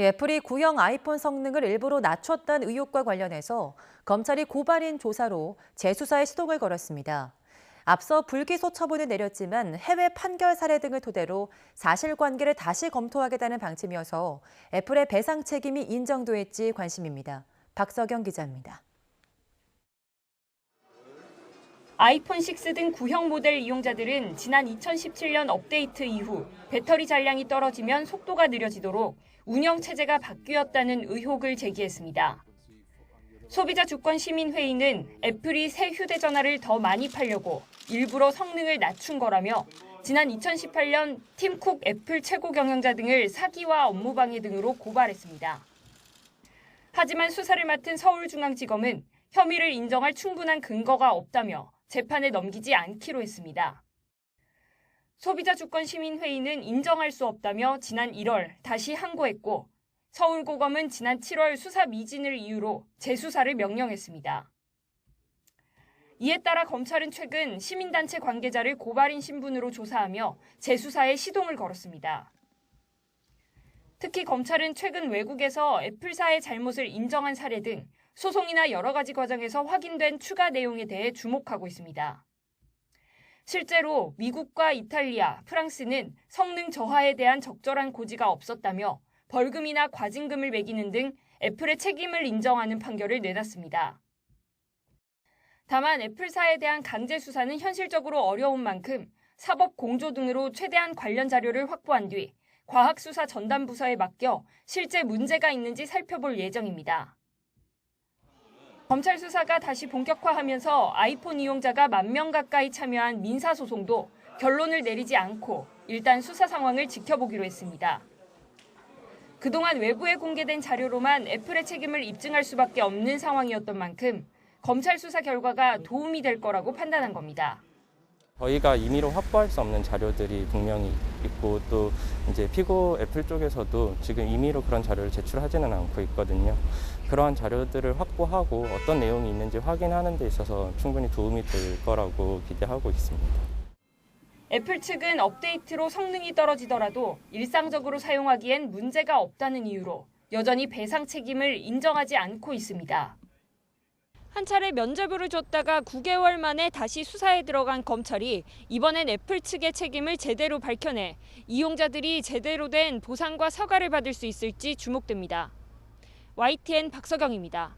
애플이 구형 아이폰 성능을 일부러 낮췄다는 의혹과 관련해서 검찰이 고발인 조사로 재수사에 시동을 걸었습니다. 앞서 불기소 처분을 내렸지만 해외 판결 사례 등을 토대로 사실관계를 다시 검토하겠다는 방침이어서 애플의 배상 책임이 인정될지 관심입니다. 박서경 기자입니다. 아이폰 6 등 구형 모델 이용자들은 지난 2017년 업데이트 이후 배터리 잔량이 떨어지면 속도가 느려지도록 운영 체제가 바뀌었다는 의혹을 제기했습니다. 소비자주권시민회의는 애플이 새 휴대전화를 더 많이 팔려고 일부러 성능을 낮춘 거라며 지난 2018년 팀 쿡 애플 최고 경영자 등을 사기와 업무방해 등으로 고발했습니다. 하지만 수사를 맡은 서울중앙지검은 혐의를 인정할 충분한 근거가 없다며 재판에 넘기지 않기로 했습니다. 소비자주권시민회의는 인정할 수 없다며 지난 1월 다시 항고했고 서울고검은 지난 7월 수사 미진을 이유로 재수사를 명령했습니다. 이에 따라 검찰은 최근 시민단체 관계자를 고발인 신분으로 조사하며 재수사에 시동을 걸었습니다. 특히 검찰은 최근 외국에서 애플사의 잘못을 인정한 사례 등 소송이나 여러 가지 과정에서 확인된 추가 내용에 대해 주목하고 있습니다. 실제로 미국과 이탈리아, 프랑스는 성능 저하에 대한 적절한 고지가 없었다며 벌금이나 과징금을 매기는 등 애플의 책임을 인정하는 판결을 내놨습니다. 다만 애플사에 대한 강제 수사는 현실적으로 어려운 만큼 사법 공조 등으로 최대한 관련 자료를 확보한 뒤 과학수사 전담부서에 맡겨 실제 문제가 있는지 살펴볼 예정입니다. 검찰 수사가 다시 본격화하면서 아이폰 이용자가 10,000명 가까이 참여한 민사소송도 결론을 내리지 않고 일단 수사 상황을 지켜보기로 했습니다. 그동안 외부에 공개된 자료로만 애플의 책임을 입증할 수밖에 없는 상황이었던 만큼 검찰 수사 결과가 도움이 될 거라고 판단한 겁니다. 저희가 임의로 확보할 수 없는 자료들이 분명히 있고 또 이제 피고 애플 쪽에서도 지금 임의로 그런 자료를 제출하지는 않고 있거든요. 그러한 자료들을 확보하고 어떤 내용이 있는지 확인하는 데 있어서 충분히 도움이 될 거라고 기대하고 있습니다. 애플 측은 업데이트로 성능이 떨어지더라도 일상적으로 사용하기엔 문제가 없다는 이유로 여전히 배상 책임을 인정하지 않고 있습니다. 한 차례 면죄부를 줬다가 9개월 만에 다시 수사에 들어간 검찰이 이번엔 애플 측의 책임을 제대로 밝혀내 이용자들이 제대로 된 보상과 사과를 받을 수 있을지 주목됩니다. YTN 박서경입니다.